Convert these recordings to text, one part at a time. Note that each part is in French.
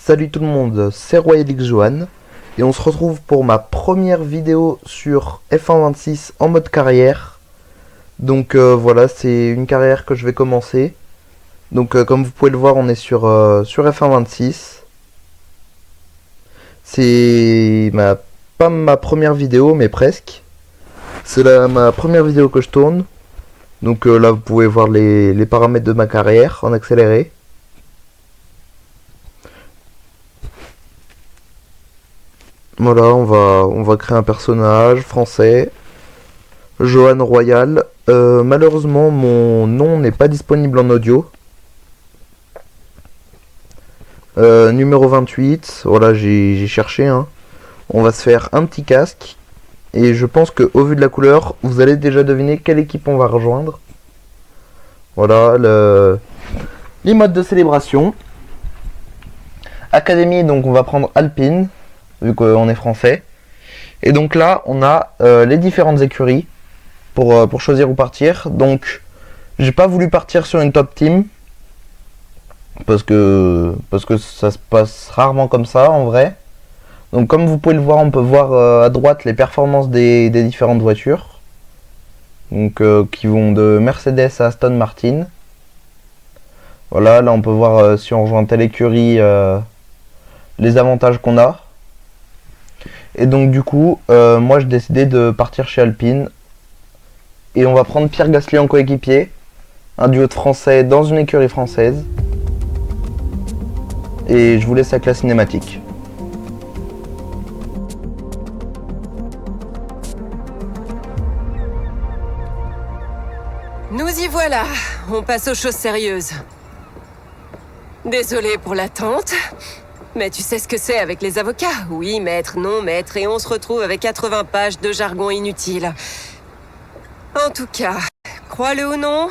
Salut tout le monde, c'est Royalix Johan et on se retrouve pour ma première vidéo sur F126 en mode carrière. Donc voilà, c'est une carrière que je vais commencer. Donc comme vous pouvez le voir, on est sur F126. C'est pas ma première vidéo, mais presque. C'est ma première vidéo que je tourne. Donc là, vous pouvez voir les paramètres de ma carrière en accéléré. Voilà, on va créer un personnage français. Johan Royal. Malheureusement, mon nom n'est pas disponible en audio. Numéro 28. Voilà, j'ai cherché. Hein. On va se faire un petit casque. Et je pense que au vu de la couleur, vous allez déjà deviner quelle équipe on va rejoindre. Voilà, les modes de célébration. Académie, donc on va prendre Alpine, vu qu'on est français. Et donc là, on a les différentes écuries pour choisir où partir. Donc, j'ai pas voulu partir sur une top team. Parce que ça se passe rarement comme ça, en vrai. Donc, comme vous pouvez le voir, on peut voir à droite les performances des différentes voitures. Donc, qui vont de Mercedes à Aston Martin. Voilà, là on peut voir si on rejoint telle écurie les avantages qu'on a. Et donc du coup, moi j'ai décidé de partir chez Alpine. Et on va prendre Pierre Gasly en coéquipier. Un duo de français dans une écurie française. Et je vous laisse avec la cinématique. Nous y voilà, on passe aux choses sérieuses. Désolé pour l'attente, mais tu sais ce que c'est avec les avocats. Oui, maître, non, maître, et on se retrouve avec 80 pages de jargon inutile. En tout cas, crois-le ou non,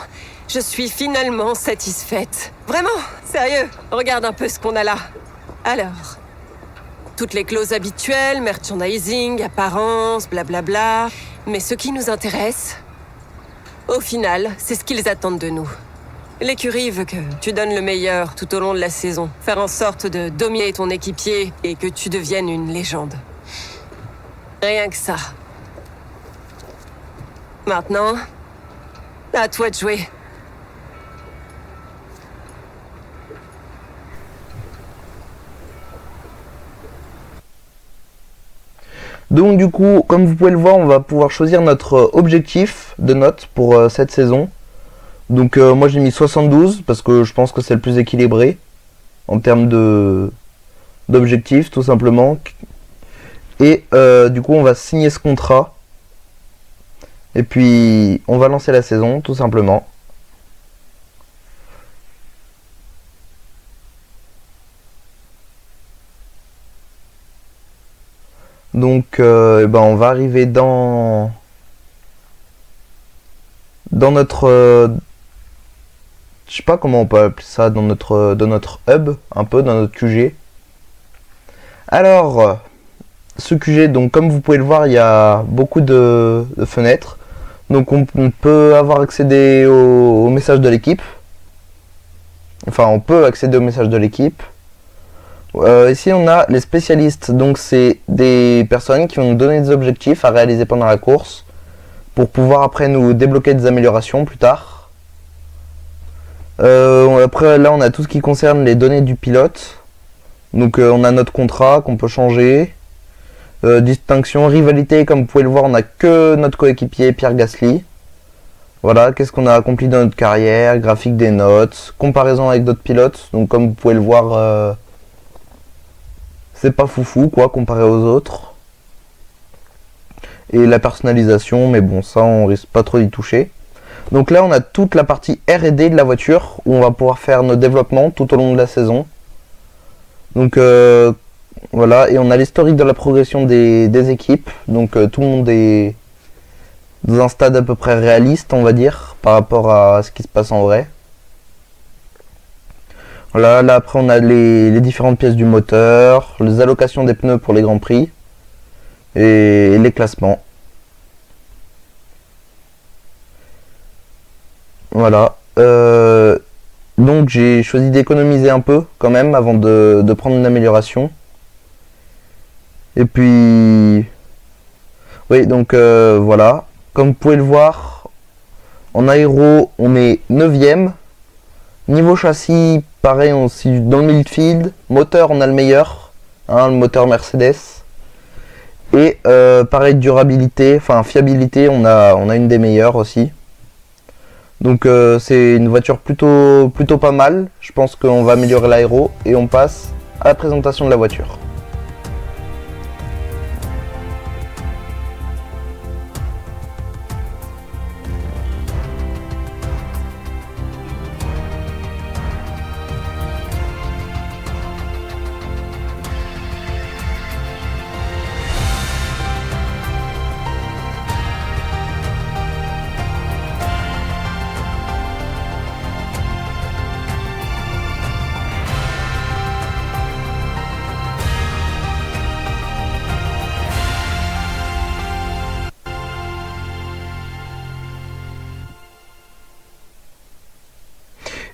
je suis finalement satisfaite. Vraiment, sérieux, regarde un peu ce qu'on a là. Alors, toutes les clauses habituelles, merchandising, apparence, blablabla. Mais ce qui nous intéresse, au final, c'est ce qu'ils attendent de nous. L'écurie veut que tu donnes le meilleur tout au long de la saison. Faire en sorte de dominer ton équipier et que tu deviennes une légende. Rien que ça. Maintenant, à toi de jouer. Donc du coup, comme vous pouvez le voir, on va pouvoir choisir notre objectif de note pour cette saison. Donc moi j'ai mis 72 parce que je pense que c'est le plus équilibré en termes d'objectifs tout simplement. Et du coup on va signer ce contrat. Et puis on va lancer la saison tout simplement. Donc on va arriver dans notre je sais pas comment on peut appeler ça, dans notre hub, un peu dans notre QG. Alors ce QG, donc comme vous pouvez le voir, il y a beaucoup de fenêtres. Donc on peut avoir accédé au message de l'équipe. Enfin, on peut accéder au message de l'équipe. Ici on a les spécialistes, donc c'est des personnes qui vont nous donner des objectifs à réaliser pendant la course pour pouvoir après nous débloquer des améliorations plus tard. Après là on a tout ce qui concerne les données du pilote, donc on a notre contrat qu'on peut changer, distinction, rivalité, comme vous pouvez le voir on a que notre coéquipier Pierre Gasly. Voilà, qu'est-ce qu'on a accompli dans notre carrière, graphique des notes, comparaison avec d'autres pilotes, donc comme vous pouvez le voir c'est pas foufou quoi comparé aux autres. Et la personnalisation, mais bon ça on risque pas trop d'y toucher. Donc là on a toute la partie R&D de la voiture où on va pouvoir faire nos développements tout au long de la saison. Donc voilà, et on a l'historique de la progression des équipes. Donc tout le monde est dans un stade à peu près réaliste on va dire par rapport à ce qui se passe en vrai. Voilà, là après on a les différentes pièces du moteur, les allocations des pneus pour les grands prix et les classements. Voilà. Donc j'ai choisi d'économiser un peu quand même avant de prendre une amélioration. Et puis... Oui, donc voilà. Comme vous pouvez le voir, en aéro, on est 9ème. Niveau châssis, pareil, on est dans le midfield. Moteur, on a le meilleur. Hein, le moteur Mercedes. Et pareil, durabilité, enfin fiabilité, on a une des meilleures aussi. Donc c'est une voiture plutôt pas mal. Je pense qu'on va améliorer l'aéro et on passe à la présentation de la voiture.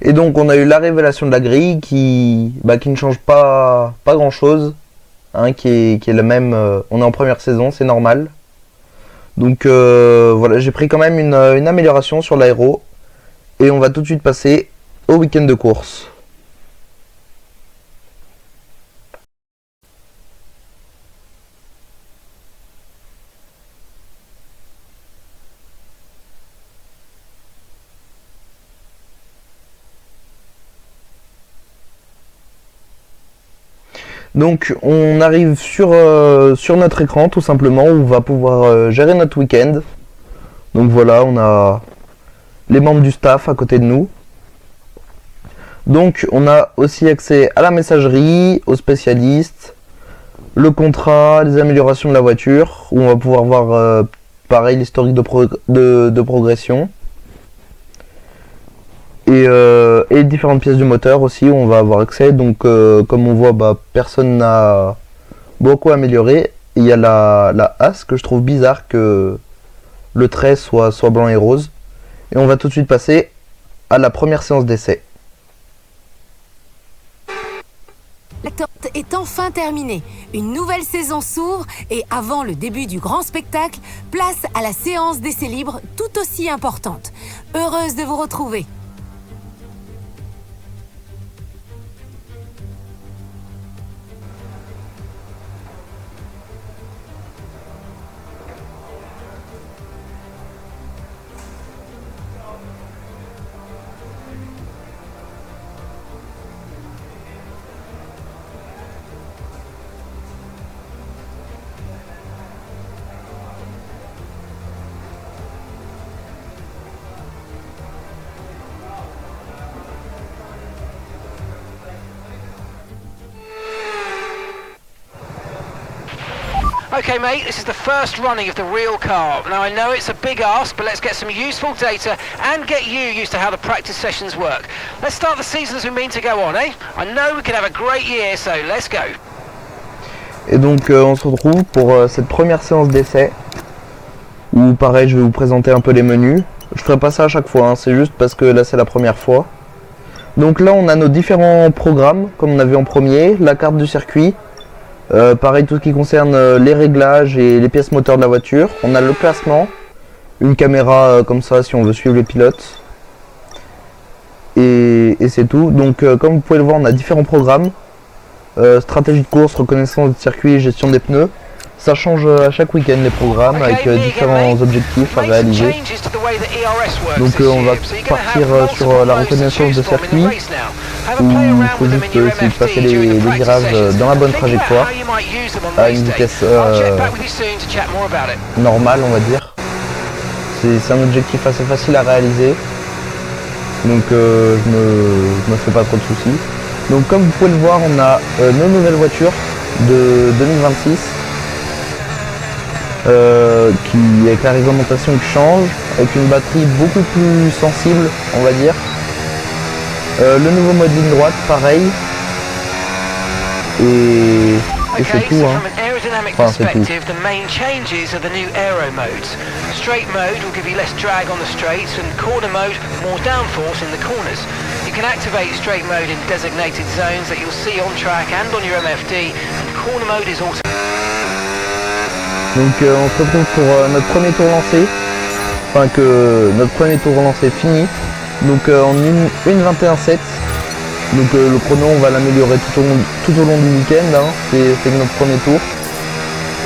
Et donc on a eu la révélation de la grille qui ne change pas grand chose, hein, qui est la même. On est en première saison, c'est normal. Donc voilà, j'ai pris quand même une amélioration sur l'aéro et on va tout de suite passer au week-end de course. Donc on arrive sur notre écran tout simplement, où on va pouvoir gérer notre week-end. Donc voilà, on a les membres du staff à côté de nous. Donc on a aussi accès à la messagerie, aux spécialistes, le contrat, les améliorations de la voiture, où on va pouvoir voir pareil l'historique de progression. Et différentes pièces du moteur aussi où on va avoir accès. Donc comme on voit, personne n'a beaucoup amélioré. Il y a la as que je trouve bizarre que le trait soit blanc et rose. Et on va tout de suite passer à la première séance d'essai. L'attente est enfin terminée. Une nouvelle saison s'ouvre et avant le début du grand spectacle, place à la séance d'essai libre tout aussi importante. Heureuse de vous retrouver. Okay mate, this is the first running of the real car. Now I know it's a big ask, but let's get some useful data and get you used to how the practice sessions work. Let's start the season as we mean to go on, eh? I know we can have a great year, so let's go. Et donc on se retrouve pour cette première séance d'essai, où pareil je vais vous présenter un peu les menus. Je ferai pas ça à chaque fois, hein, c'est juste parce que là c'est la première fois. Donc là on a nos différents programmes, comme on a vu en premier, la carte du circuit. Pareil, tout ce qui concerne les réglages et les pièces moteurs de la voiture. On a le classement, une caméra comme ça si on veut suivre les pilotes. Et c'est tout. Donc comme vous pouvez le voir, on a différents programmes. Stratégie de course, reconnaissance de circuit, gestion des pneus. Ça change à chaque week-end les programmes avec différents objectifs à réaliser. Donc on va partir sur la reconnaissance de circuit, où il faut juste essayer de passer les virages dans la bonne trajectoire, à une vitesse normale on va dire. C'est un objectif assez facile à réaliser, donc je me fais pas trop de soucis. Donc comme vous pouvez le voir, on a nos nouvelles voitures de 2026. Avec la réglementation qui change, avec une batterie beaucoup plus sensible on va dire. Le nouveau mode ligne droite pareil. Et c'est tout hein. Enfin c'est tout. The main changes are the new aero modes. Straight mode will give you less drag on the straights and corner mode more downforce in the corners. You can activate straight mode in designated zones that you'll see on track and on your MFD, and corner mode is also... Donc on se retrouve pour notre premier tour lancé, enfin que notre premier tour lancé fini, donc en 1:21.7, donc le chrono on va l'améliorer tout au long du week-end, hein. C'est notre premier tour,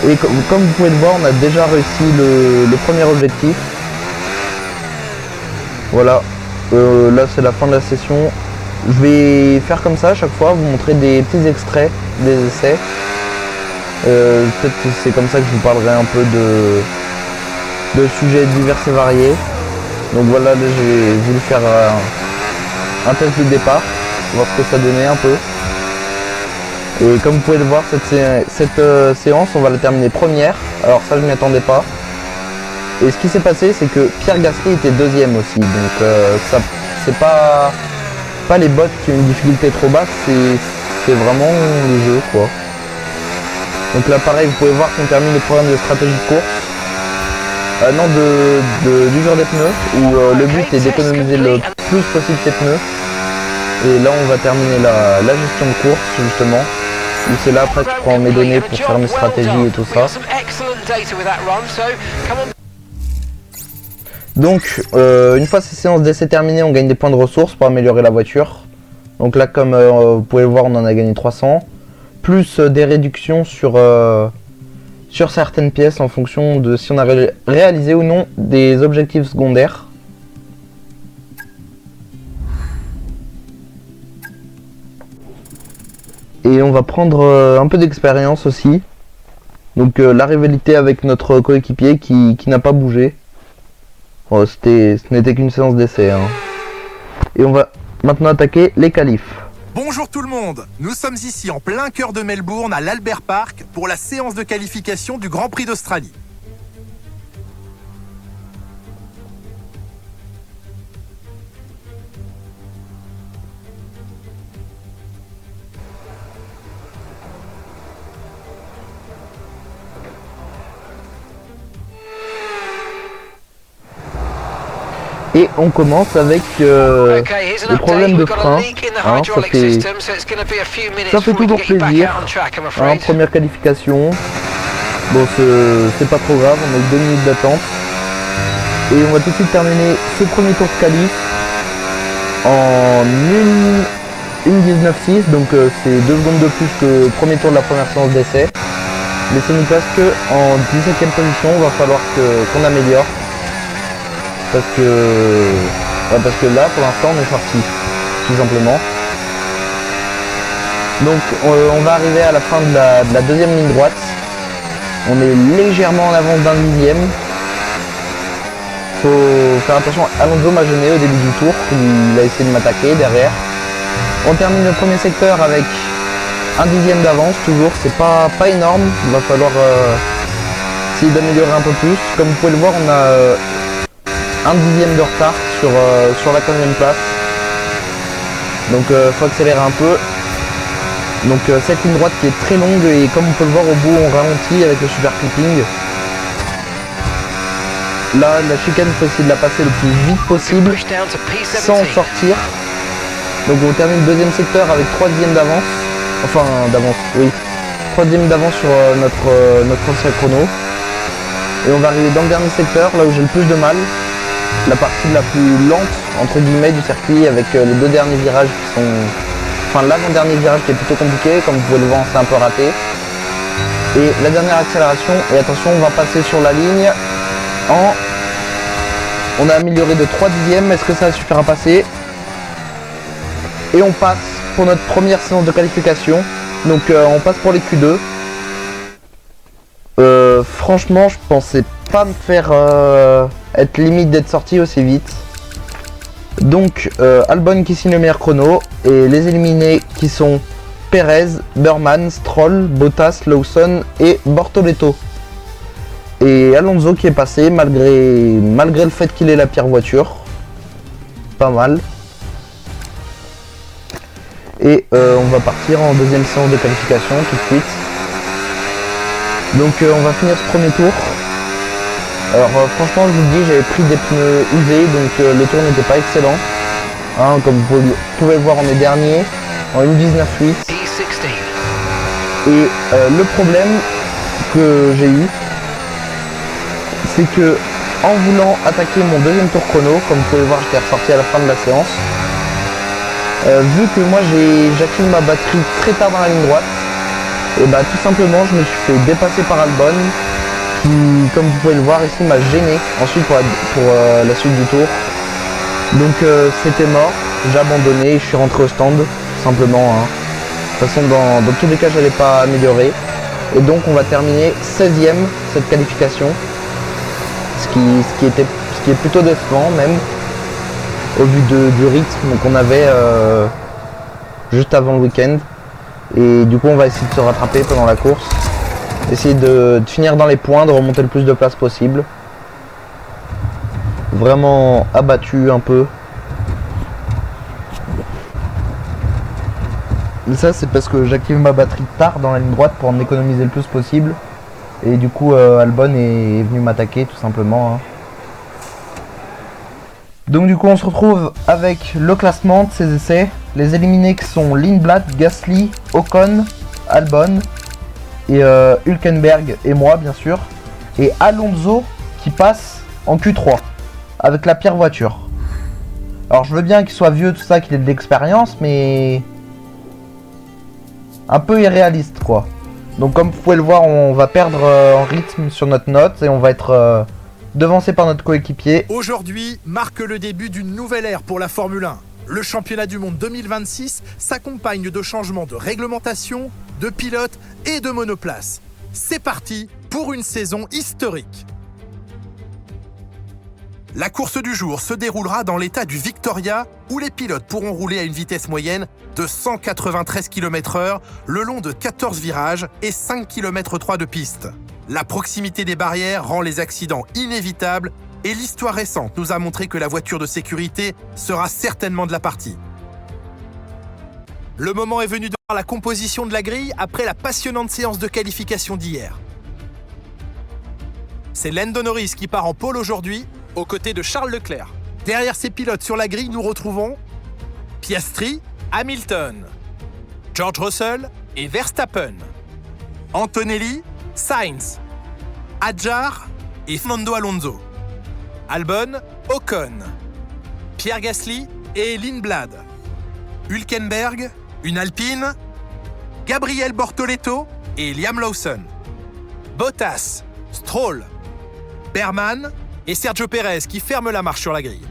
et comme vous pouvez le voir on a déjà réussi le premier objectif, voilà, là c'est la fin de la session, je vais faire comme ça à chaque fois, vous montrer des petits extraits des essais. Peut-être que c'est comme ça que je vous parlerai un peu de sujets divers et variés. Donc voilà, là j'ai voulu faire un test de départ, voir ce que ça donnait un peu. Et comme vous pouvez le voir, cette séance, on va la terminer première. Alors ça, je m'y attendais pas. Et ce qui s'est passé, c'est que Pierre Gasly était deuxième aussi. Donc ça, c'est pas les bots qui ont une difficulté trop basse, c'est vraiment le jeu, quoi. Donc là pareil, vous pouvez voir qu'on termine le programme de stratégie de course. Non, d'usure des pneus, où le but est d'économiser le plus possible ses pneus. Et là on va terminer la gestion de course justement. Où c'est là après que je prends mes données pour faire mes stratégies et tout ça. Donc une fois ces séances d'essai terminées, on gagne des points de ressources pour améliorer la voiture. Donc là comme vous pouvez le voir, on en a gagné 300. Plus des réductions sur certaines pièces en fonction de si on a réalisé ou non des objectifs secondaires. Et on va prendre un peu d'expérience aussi. Donc la rivalité avec notre coéquipier qui n'a pas bougé. Bon, ce n'était qu'une séance d'essai, hein. Et on va maintenant attaquer les qualifs. Bonjour tout le monde, nous sommes ici en plein cœur de Melbourne à l'Albert Park pour la séance de qualification du Grand Prix d'Australie. Et on commence avec le problème de frein, hein, ça fait toujours plaisir, hein, première qualification, bon c'est pas trop grave, on a eu 2 minutes d'attente, et on va tout de suite terminer ce premier tour de qualif en 1:19.6, donc c'est 2 secondes de plus que le premier tour de la première séance d'essai, mais ça nous place que en 17ème position, il va falloir qu'on améliore. Parce que là pour l'instant on est sorti tout simplement. Donc on va arriver à la fin de la deuxième ligne droite. On est légèrement en avance d'un dixième. Faut faire attention, Alonso m'a gêné au début du tour, il a essayé de m'attaquer derrière. On termine le premier secteur avec un dixième d'avance toujours, c'est pas énorme, il va falloir essayer d'améliorer un peu plus. Comme vous pouvez le voir, on a un dixième de retard sur la 15e place. Donc faut accélérer un peu. Donc cette ligne droite qui est très longue et comme on peut le voir au bout on ralentit avec le super clipping. Là la chicane, il faut essayer de la passer le plus vite possible sans sortir. Donc on termine le deuxième secteur avec 3 dixièmes d'avance. Enfin d'avance, oui. 3 dixièmes d'avance sur notre ancien chrono. Et on va arriver dans le dernier secteur, là où j'ai le plus de mal. La partie la plus lente entre guillemets du circuit avec les 2 derniers virages qui sont... Enfin l'avant-dernier virage qui est plutôt compliqué, comme vous pouvez le voir c'est un peu raté. Et la dernière accélération, et attention on va passer sur la ligne on a amélioré de 3 dixièmes, est-ce que ça va suffire à passer? Et on passe pour notre première séance de qualification, donc on passe pour les Q2. Franchement je pensais pas me faire être limite d'être sorti aussi vite. Donc Albon qui signe le meilleur chrono et les éliminés qui sont Perez, Burman, Stroll, Bottas, Lawson et Bortoleto. Et Alonso qui est passé malgré le fait qu'il ait la pire voiture. Pas mal. Et on va partir en deuxième séance de qualification tout de suite. Donc on va finir ce premier tour. Alors franchement je vous le dis, j'avais pris des pneus usés donc le tour n'était pas excellent. hein, comme vous pouvez le voir, on est dernier en 1.19.8. E16. Et le problème que j'ai eu, c'est que en voulant attaquer mon deuxième tour chrono, comme vous pouvez le voir, j'étais ressorti à la fin de la séance. Vu que moi j'active ma batterie très tard dans la ligne droite, et bah tout simplement je me suis fait dépasser par Albon, qui, comme vous pouvez le voir ici, m'a gêné ensuite pour la suite du tour. Donc c'était mort, j'ai abandonné, je suis rentré au stand, tout simplement. Hein. De toute façon dans tous les cas j'allais pas améliorer. Et donc on va terminer 16ème cette qualification. Ce qui est plutôt décevant même, au vu du rythme qu'on avait juste avant le week-end. Et du coup on va essayer de se rattraper pendant la course. Essayer de finir dans les points, de remonter le plus de place possible. Vraiment abattu un peu. Mais ça c'est parce que j'active ma batterie tard dans la ligne droite pour en économiser le plus possible. Et du coup Albon est venu m'attaquer tout simplement. Hein. Donc du coup on se retrouve avec le classement de ces essais. Les éliminés qui sont Lindblad, Gasly, Ocon, Albon et Hülkenberg et moi bien sûr. Et Alonso qui passe en Q3 avec la pire voiture. Alors je veux bien qu'il soit vieux tout ça, qu'il ait de l'expérience, mais un peu irréaliste quoi. Donc comme vous pouvez le voir, on va perdre en rythme sur notre note et on va être devancé par notre coéquipier. Aujourd'hui marque le début d'une nouvelle ère pour la Formule 1. Le championnat du monde 2026 s'accompagne de changements de réglementation, de pilotes et de monoplaces. C'est parti pour une saison historique. La course du jour se déroulera dans l'état du Victoria, où les pilotes pourront rouler à une vitesse moyenne de 193 km/h le long de 14 virages et 5 km 3 de piste. La proximité des barrières rend les accidents inévitables et l'histoire récente nous a montré que la voiture de sécurité sera certainement de la partie. Le moment est venu de voir la composition de la grille après la passionnante séance de qualification d'hier. C'est Lando Norris qui part en pole aujourd'hui, aux côtés de Charles Leclerc. Derrière ces pilotes sur la grille, nous retrouvons Piastri, Hamilton, George Russell et Verstappen, Antonelli, Sainz, Hadjar et Fernando Alonso, Albon, Ocon, Pierre Gasly et Lindblad, Hülkenberg, une Alpine, Gabriel Bortoleto et Liam Lawson, Bottas, Stroll, Berman et Sergio Pérez qui ferment la marche sur la grille.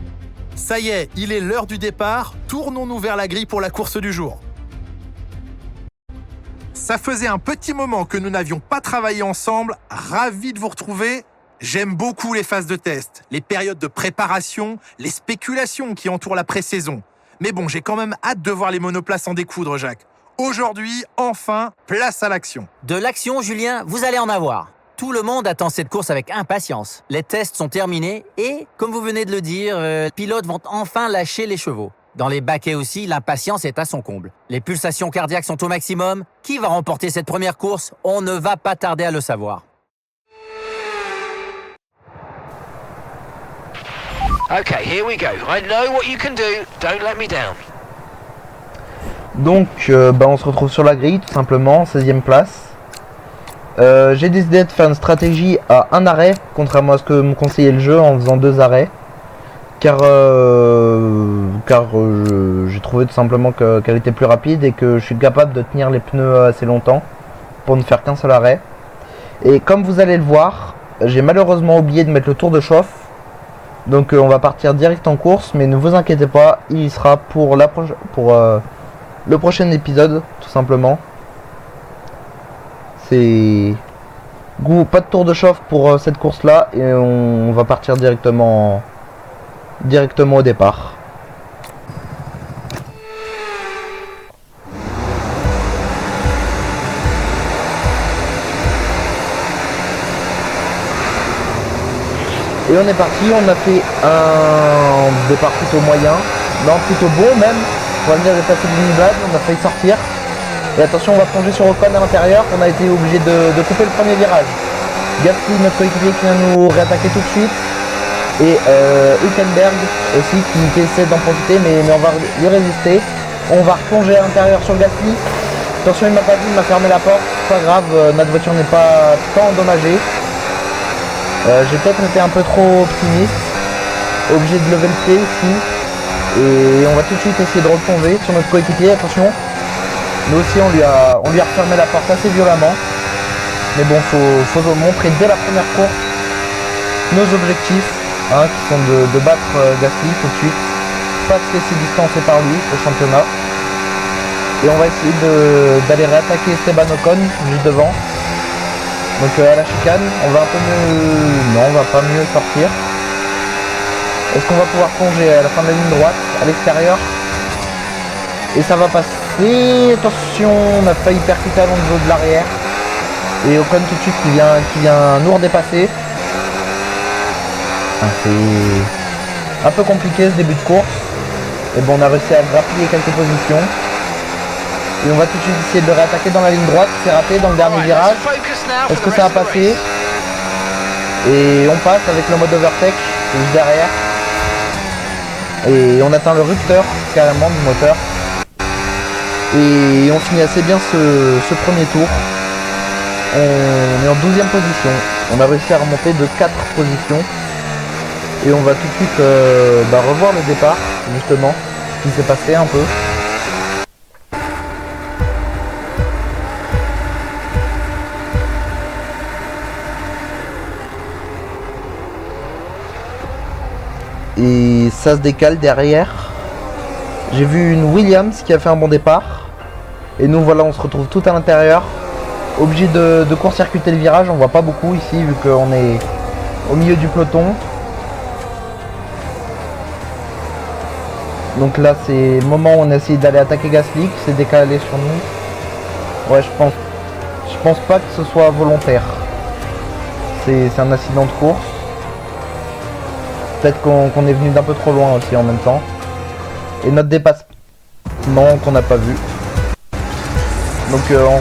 Ça y est, il est l'heure du départ, tournons-nous vers la grille pour la course du jour. Ça faisait un petit moment que nous n'avions pas travaillé ensemble, ravi de vous retrouver. J'aime beaucoup les phases de test, les périodes de préparation, les spéculations qui entourent la pré-saison. Mais bon, j'ai quand même hâte de voir les monoplaces en découdre, Jacques. Aujourd'hui, enfin, place à l'action. De l'action, Julien, vous allez en avoir. Tout le monde attend cette course avec impatience. Les tests sont terminés et, comme vous venez de le dire, les pilotes vont enfin lâcher les chevaux. Dans les baquets aussi, l'impatience est à son comble. Les pulsations cardiaques sont au maximum. Qui va remporter cette première course? On ne va pas tarder à le savoir. Okay, here we go. I know what you can do. Don't let me down. Donc on se retrouve sur la grille tout simplement, 16ème place. J'ai décidé de faire une stratégie à un arrêt, contrairement à ce que me conseillait le jeu en faisant 2 arrêts. Car j'ai trouvé tout simplement qu'elle était plus rapide et que je suis capable de tenir les pneus assez longtemps pour ne faire qu'un seul arrêt. Et comme vous allez le voir, j'ai malheureusement oublié de mettre le tour de chauffe. Donc on va partir direct en course, mais ne vous inquiétez pas, il y sera pour le prochain épisode, tout simplement. C'est pas de tour de chauffe pour cette course là, et on va partir directement au départ. Et on est parti, on a fait un départ plutôt moyen, non plutôt bon même, on va venir dépasser le Lindblad, on a failli sortir. Et attention, on va plonger sur Ocon à l'intérieur, on a été obligé de couper le premier virage. Gasly, notre coéquipier, qui vient nous réattaquer tout de suite. Et Hülkenberg aussi qui essaie d'en profiter, mais on va lui résister. On va replonger à l'intérieur sur Gasly. Attention, il m'a pas dit, il m'a fermé la porte. C'est pas grave, notre voiture n'est pas tant endommagée. J'ai peut-être été un peu trop optimiste. Obligé de lever le pied ici. Et on va tout de suite essayer de replonger sur notre coéquipier. Attention. Nous aussi, on lui a refermé la porte assez violemment. Mais bon, faut montrer dès la première course nos objectifs, hein, qui sont de battre Gasly tout de suite. Pas se laisser distancer par lui au championnat. Et on va essayer d'aller réattaquer Esteban Ocon juste devant. Donc à la chicane, on va un peu mieux... Non, on va pas mieux sortir. Est-ce qu'on va pouvoir plonger à la fin de la ligne droite, à l'extérieur? Et ça va passer. Attention, on a failli percuter Alonso de l'arrière. Et Ocon tout de suite qui vient nous redépasser. C'est un peu compliqué ce début de course. Et bon, on a réussi à grappiller quelques positions. Et on va tout de suite essayer de le réattaquer dans la ligne droite. C'est raté dans le dernier virage. Est-ce que ça va passer? Et on passe avec le mode overtake juste derrière. Et on atteint le rupteur carrément du moteur. Et on finit assez bien ce premier tour. On est en 12e position. On a réussi à remonter de 4 positions. Et on va tout de suite revoir le départ, justement, ce qui s'est passé un peu. Et ça se décale derrière. J'ai vu une Williams qui a fait un bon départ. Et nous voilà, on se retrouve tout à l'intérieur. Obligé de court-circuiter le virage, on voit pas beaucoup ici vu qu'on est au milieu du peloton. Donc là c'est le moment où on a essayé d'aller attaquer Gasly, qui s'est décalé sur nous. Ouais, je pense pas que ce soit volontaire. C'est un accident de course. Peut-être qu'on est venu d'un peu trop loin aussi en même temps. Et notre dépassement qu'on n'a pas vu. Donc on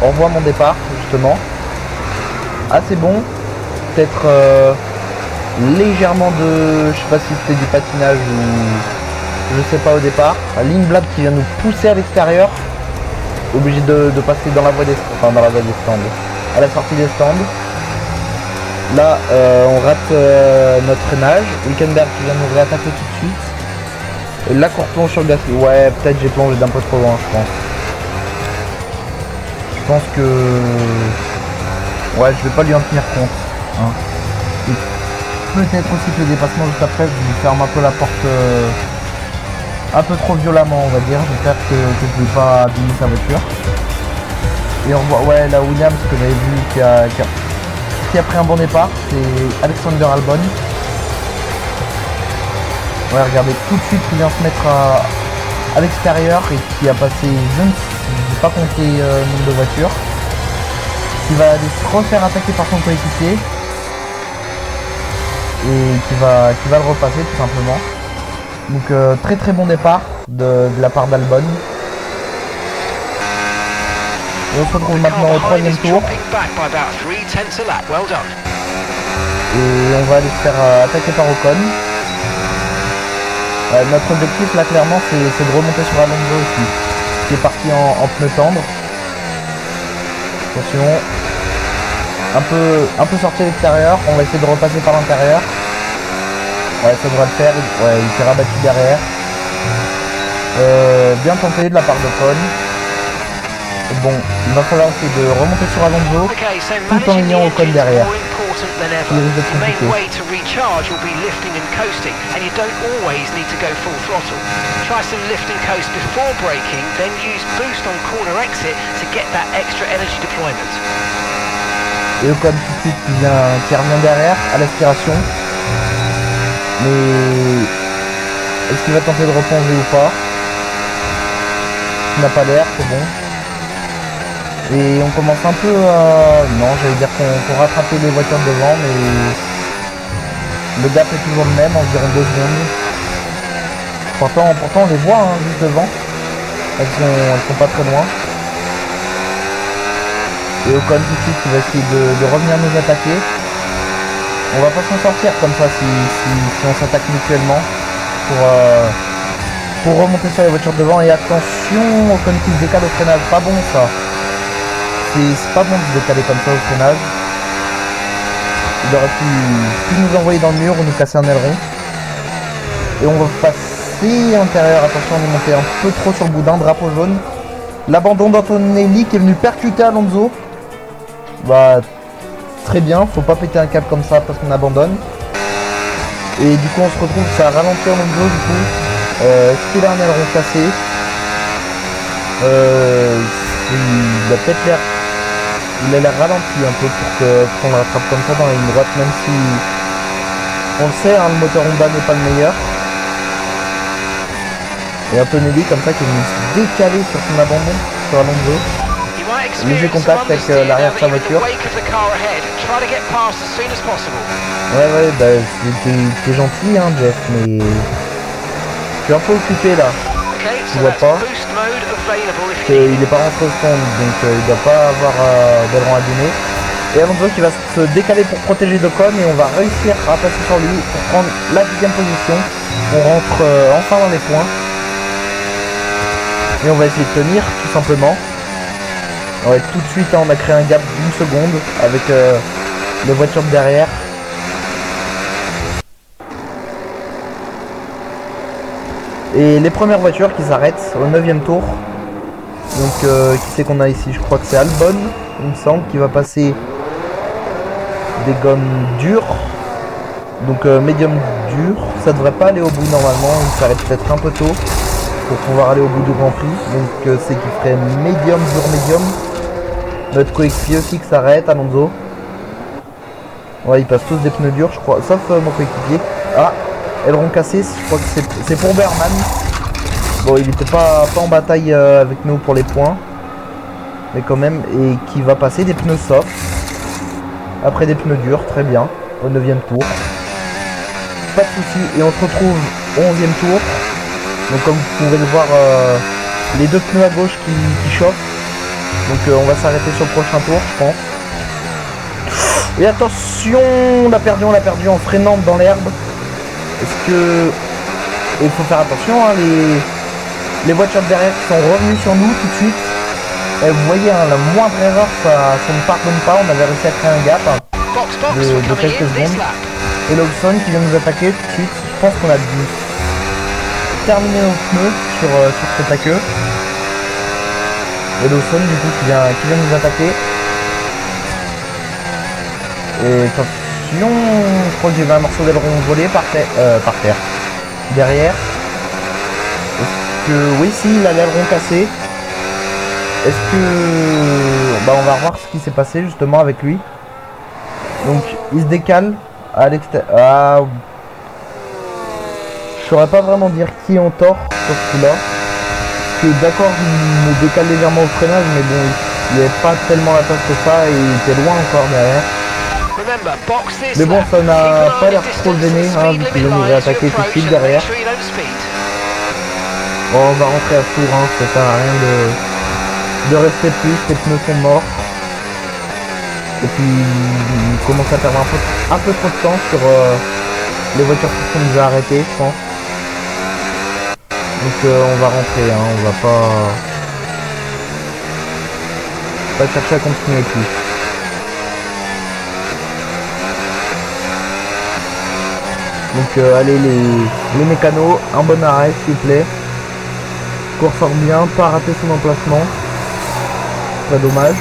revoit mon départ justement. Assez bon. Peut-être légèrement de... Je sais pas si c'était du patinage ou... Je sais pas au départ. Lindblad qui vient nous pousser à l'extérieur. Obligé de passer dans la voie des stands. À la sortie des stands. Là on rate notre freinage. Hülkenberg qui vient nous réattaquer tout de suite. Et là qu'on replonge sur le Gasly. Ouais, peut-être j'ai plongé d'un peu trop loin, je pense. Je pense que... Ouais, je vais pas lui en tenir compte. Hein. Peut-être aussi que le dépassement juste après, je lui ferme un peu la porte un peu trop violemment, on va dire. J'espère que je ne vais pas abîmer sa voiture. Et on voit, ouais, la Williams que j'avais vu qui a pris un bon départ, c'est Alexander Albon. Ouais, regardez, tout de suite, qui vient se mettre à l'extérieur et qui a passé, je n'ai pas compté le nombre de voitures. Qui va aller se refaire attaquer par son coéquipier. Et qui va le repasser tout simplement. Donc très très bon départ de la part d'Albon. Et on se retrouve maintenant au 3e tour. Et on va aller se faire attaquer par Ocon. Notre objectif là clairement c'est de remonter sur Alonso aussi, qui est parti en pneu tendre. Attention. Un peu sorti à l'extérieur, on va essayer de repasser par l'intérieur. Ouais, ça devrait le faire, ouais, il s'est rabattu derrière. Bien tenté de la part de Paul. Bon, il va falloir essayer de remonter sur Alonso tout en ayant Ocon derrière. Il risque d'être compliqué. Et Ocon tout de suite qui revient derrière à l'aspiration. Mais est-ce qu'il va tenter de replonger ou pas? Il n'a pas l'air, c'est bon. Et on commence un peu à... Non, j'allais dire qu'on rattrapait les voitures devant, mais le gap est toujours le même, environ 2 secondes. Pourtant on les voit hein, juste devant. Elles sont pas très loin. Et Ocon tout de suite qui va essayer de revenir nous attaquer. On va pas s'en sortir comme ça si on s'attaque mutuellement pour remonter sur les voitures devant. Et attention au con qui se décale au freinage, pas bon ça. C'est pas bon de se décaler comme ça au freinage. Il aurait pu nous envoyer dans le mur ou nous casser un aileron. Et on va passer intérieur, attention on est monté un peu trop sur le boudin, drapeau jaune. L'abandon d'Antonelli qui est venu percuter Alonso. Bah très bien, faut pas péter un câble comme ça parce qu'on abandonne. Et du coup on se retrouve, ça ralentit Alonso du coup. Est-ce qu'il a un aileron cassé? Il a peut-être l'air... Il a l'air ralenti un peu pour qu'on le rattrape comme ça dans la ligne droite, même si on le sait, hein, le moteur Honda n'est pas le meilleur. Et Antonelli comme ça qui est venu se décaler sur son abandon sur Alonso. Léger contact avec l'arrière de sa voiture. Ouais, bah t'es gentil hein Jeff, mais je suis un peu occupé là. Tu vois pas qu'il est pas rentré au stand, donc il doit pas avoir d'aileron abîmé. Et Alonso qui va se décaler pour protéger Ocon et on va réussir à passer sur lui pour prendre la 10e position. On rentre enfin dans les points. Et on va essayer de tenir tout simplement. Ouais, tout de suite on a créé un gap d'une seconde avec les voitures de derrière. Et les premières voitures qui s'arrêtent au 9e tour. Donc qui c'est qu'on a ici? Je crois que c'est Albon, il me semble, qui va passer des gommes dures. Donc médium dur. Ça devrait pas aller au bout normalement, il s'arrête peut-être un peu tôt pour pouvoir aller au bout du Grand Prix. Donc c'est qui ferait médium dur médium. Notre coéquipier aussi qui s'arrête, Alonso. Ouais, ils passent tous des pneus durs je crois, sauf mon coéquipier. Ah, aileron cassé, je crois que c'est pour Berman. Bon, il n'était pas en bataille avec nous pour les points. Mais quand même, et qui va passer des pneus soft. Après des pneus durs, très bien, au 9e tour. Pas de soucis, et on se retrouve au 11e tour. Donc comme vous pouvez le voir, les deux pneus à gauche qui chauffent. Donc on va s'arrêter sur le prochain tour, je pense. Et attention, on l'a perdu en freinant dans l'herbe. Est-ce que... Il faut faire attention, hein, les voitures de derrière qui sont revenues sur nous tout de suite. Et vous voyez, hein, la moindre erreur, ça ne pardonne pas. On avait réussi à créer un gap de quelques secondes. Et Lawson qui vient nous attaquer tout de suite. Je pense qu'on a dû terminer nos pneus sur cette queue. Et Lawson du coup qui vient nous attaquer. Et attention, je crois que j'ai vu un morceau d'aileron volé par terre. Derrière. Est-ce que... Oui, si, il a l'aileron cassé. Est-ce que... Bah on va voir ce qui s'est passé justement avec lui. Donc il se décale à l'extérieur. Ah... Je saurais pas vraiment dire qui est en tort sur ce coup-là. Parce que d'accord, il me décale légèrement au freinage, mais bon, il n'y avait pas tellement la place que ça et il était loin encore derrière. Mais bon, ça n'a pas l'air trop gêné, hein, vu qu'il va nous réattaquer tout de suite derrière. Bon, on va rentrer à ce tour, hein, ça sert à rien de rester plus, les pneus sont morts. Et puis, il commence à perdre un peu trop de temps sur les voitures qui nous a arrêtés, je pense. Donc on va rentrer, hein, on va pas chercher à continuer plus. Donc allez les mécanos, un bon arrêt s'il vous plaît. Cours fort bien, pas rater son emplacement. Pas dommage.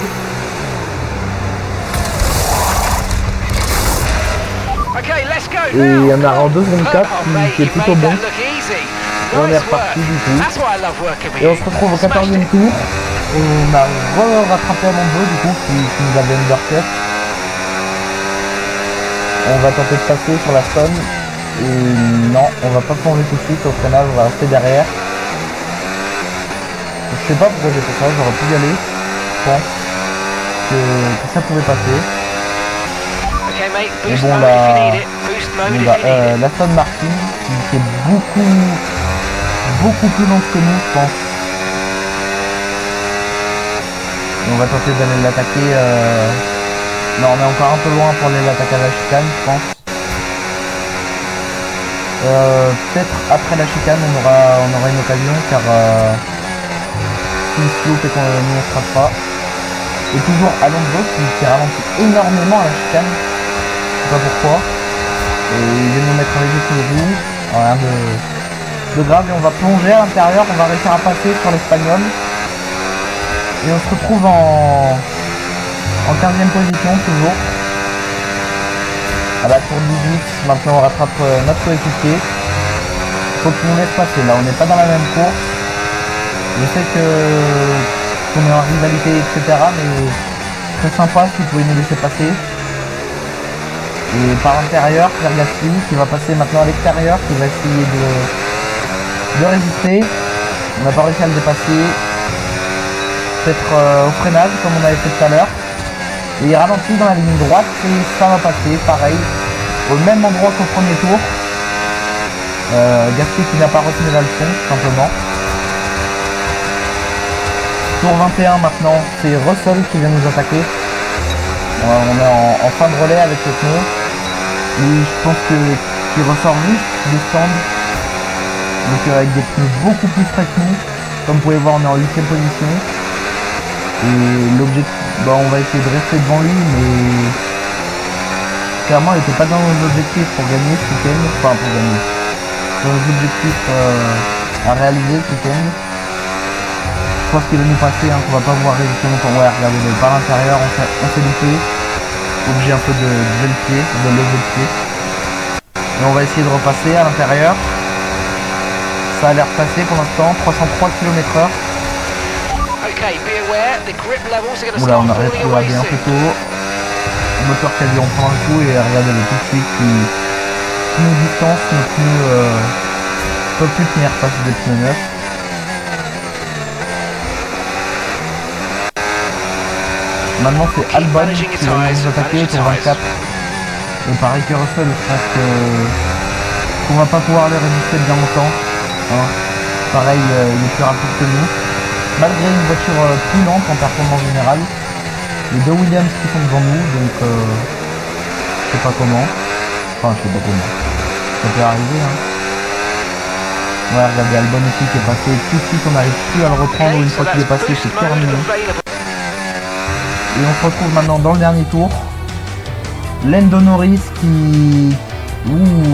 Et on a en 2 secondes 4 qui est plutôt bon. Et on est reparti du coup. Et on se retrouve au 14e tour. On a rattrapé Alonso du coup qui nous avait undercut. On va tenter de passer sur la Stone. Et non, on va pas plonger tout de suite au freinage, on va rester derrière. Je sais pas pourquoi j'ai fait ça, j'aurais pu y aller. Je pense que ça pouvait passer. Mais bon la Aston Martin qui est beaucoup plus lente que nous je pense. Et on va tenter d'aller l'attaquer. Non, on est encore un peu loin pour aller l'attaquer à la chicane je pense. Peut-être après la chicane on aura une occasion car s'il se loupe et qu'on ne se rattrape pas. Et toujours Alonso qui ralentit énormément à la chicane. Je sais pas pourquoi. Et il vient de nous mettre un léger coup de roue. Rien de grave. Et on va plonger à l'intérieur. On va réussir à passer sur l'Espagnol. Et on se retrouve en 15e position toujours. À la tour 18, maintenant on rattrape notre coéquipier. Il faut qu'on laisse passer. Là on n'est pas dans la même course. Je sais qu'on est en rivalité, etc. Mais très sympa si vous pouvez nous laisser passer. Et par l'intérieur, Pierre Gasly qui va passer maintenant à l'extérieur, qui va essayer de résister. On n'a pas réussi à le dépasser. Peut-être au freinage comme on avait fait tout à l'heure. Et il ralentit dans la ligne droite et ça va passer, pareil, au même endroit qu'au premier tour. Gasly qui n'a pas retenu la leçon, tout simplement. Tour 21 maintenant, c'est Russell qui vient nous attaquer. On est en fin de relais avec le pneu. Et je pense qu'il ressort juste du stand. Donc avec des pneus beaucoup plus frais que nous. Comme vous pouvez voir, on est en 8e position. Et l'objectif, on va essayer de rester devant lui, mais clairement il n'était pas dans nos objectifs pour gagner ce week-end. Enfin pour gagner. Dans nos objectifs à réaliser ce week-end. Je pense qu'il va nous passer, qu'on va pas pouvoir résister longtemps. Ouais, regardez, par l'intérieur, on s'est loupé. Obligé un peu de lever le pied, de lever le pied. Et on va essayer de repasser à l'intérieur. Ça a l'air passé pour l'instant, 303 km/h. Oula, on arrête de regarder un peu tôt. Le moteur qui a dû en prendre un coup et regardez-le tout de suite qui nous distance, nos pneus ne peuvent plus tenir face à des pneus neufs. Maintenant c'est Albon qui va nous attaquer pour 24. Et pareil que Russell, je pense qu'on va pas pouvoir les résister bien longtemps. Pareil, il est plus rapide que nous. Malgré une voiture plus lente en performance générale. Les deux Williams qui sont devant nous, donc je sais pas comment. Enfin je sais pas comment. Ça peut arriver Ouais, regardez Albon ici qui est passé tout de suite, on n'arrive plus à le reprendre une fois qu'il est passé, c'est terminé. Et on se retrouve maintenant dans le dernier tour. Lando Norris qui...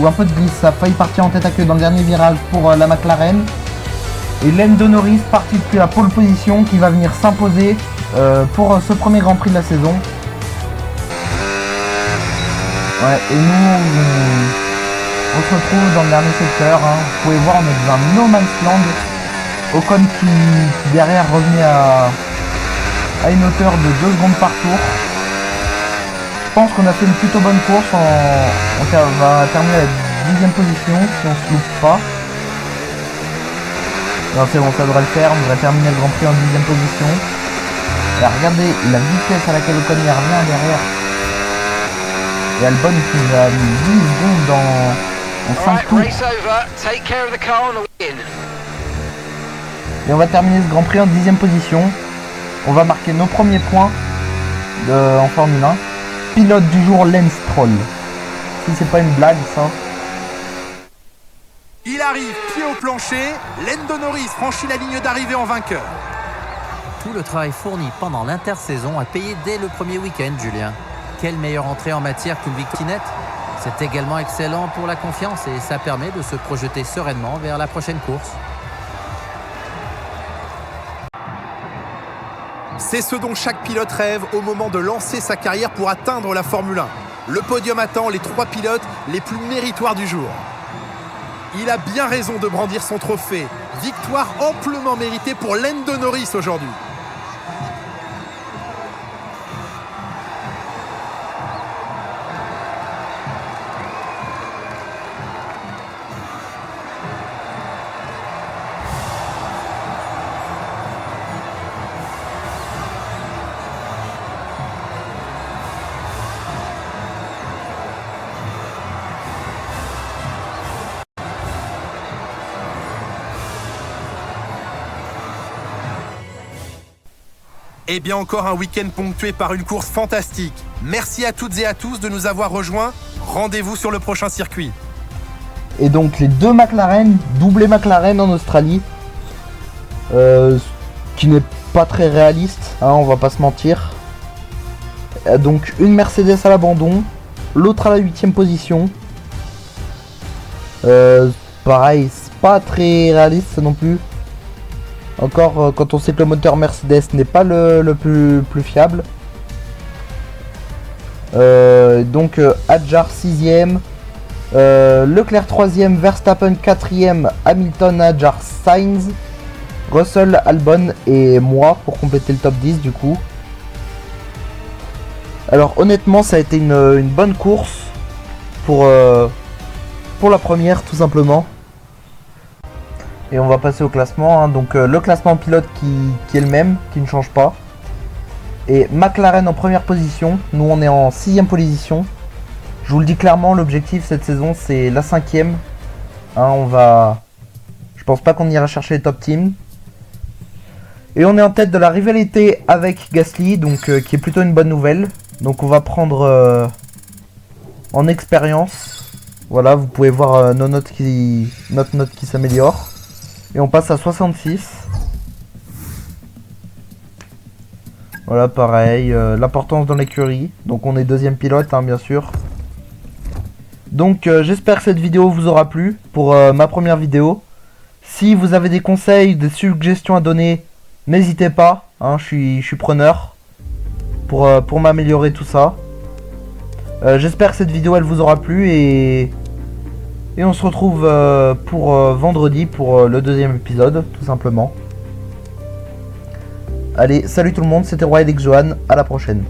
un peu de glisse, ça a failli partir en tête à queue dans le dernier virage pour la McLaren. Et Lando Norris parti depuis la pole position qui va venir s'imposer pour ce premier Grand Prix de la saison. Ouais, et nous, on se retrouve dans le dernier secteur. Vous pouvez voir, on est dans un no man's land. Ocon qui derrière revenait à une hauteur de 2 secondes par tour. Je pense qu'on a fait une plutôt bonne course. On va terminer à la 10e position si on se loupe pas. Non, c'est bon, ça devrait le faire. On devrait terminer le Grand Prix en 10e position. Et regardez la vitesse à laquelle Ocon y revient derrière. Et Albon qui nous a mis 10 secondes en 5 tours. Et on va terminer ce Grand Prix en 10e position. On va marquer nos premiers points en Formule 1. Pilote du jour, Lance Stroll. Si c'est pas une blague ça. Il arrive, pied au plancher. Lando Norris franchit la ligne d'arrivée en vainqueur. Tout le travail fourni pendant l'intersaison a payé dès le premier week-end, Julien. Quelle meilleure entrée en matière qu'une victoire nette. C'est également excellent pour la confiance et ça permet de se projeter sereinement vers la prochaine course. C'est ce dont chaque pilote rêve au moment de lancer sa carrière pour atteindre la Formule 1. Le podium attend les 3 pilotes les plus méritoires du jour. Il a bien raison de brandir son trophée. Victoire amplement méritée pour Lando Norris aujourd'hui. Et bien encore un week-end ponctué par une course fantastique. Merci à toutes et à tous de nous avoir rejoints. Rendez-vous sur le prochain circuit. Et donc les deux McLaren, doublé McLaren en Australie. Qui n'est pas très réaliste, hein, on va pas se mentir. Donc une Mercedes à l'abandon, l'autre à la 8ème position. Pareil, c'est pas très réaliste non plus. Encore quand on sait que le moteur Mercedes n'est pas le plus fiable. Donc Hadjar 6ème, Leclerc 3ème, Verstappen 4ème, Hamilton, Hadjar, Sainz, Russell, Albon et moi pour compléter le top 10 du coup. Alors honnêtement ça a été une bonne course pour la première tout simplement. Et on va passer au classement, hein. Donc le classement pilote qui est le même, qui ne change pas. Et McLaren en première position, nous on est en 6ème position. Je vous le dis clairement, l'objectif cette saison c'est la 5ème. Hein, je pense pas qu'on ira chercher les top teams. Et on est en tête de la rivalité avec Gasly, donc qui est plutôt une bonne nouvelle. Donc on va prendre en expérience. Voilà, vous pouvez voir notre note qui s'améliore. Et on passe à 66. Voilà, pareil, l'importance dans l'écurie. Donc on est deuxième pilote, hein, bien sûr. Donc j'espère que cette vidéo vous aura plu pour ma première vidéo. Si vous avez des conseils, des suggestions à donner, n'hésitez pas, hein, je suis preneur pour m'améliorer tout ça. J'espère que cette vidéo elle vous aura plu et on se retrouve pour vendredi pour le deuxième épisode, tout simplement. Allez, salut tout le monde, c'était Royal X Johan, à la prochaine.